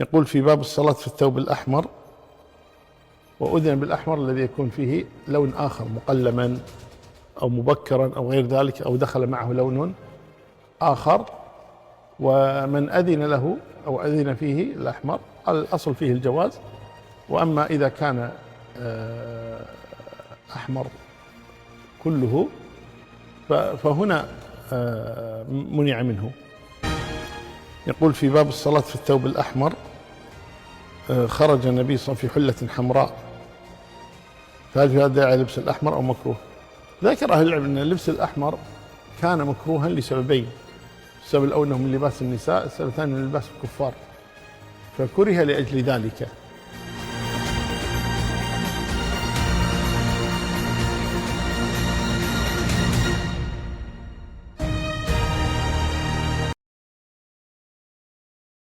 يقول في باب الصلاة في الثوب الأحمر: وأذن بالأحمر الذي يكون فيه لون آخر مقلما أو مبكرا أو غير ذلك، أو دخل معه لون آخر، ومن أذن له أو أذن فيه الأحمر الأصل فيه الجواز. وأما إذا كان أحمر كله فهنا منع منه. يقول في باب الصلاة في الثوب الأحمر: خرج النبي صلى الله عليه وسلم في حلة حمراء، فهل في هذا داعي لبس الأحمر أو مكروه؟ ذكر أهل العلم أن اللبس الأحمر كان مكروها لسببين: السبب الأول أنه من لباس النساء، السبب الثاني من لباس الكفار، فكره لأجل ذلك.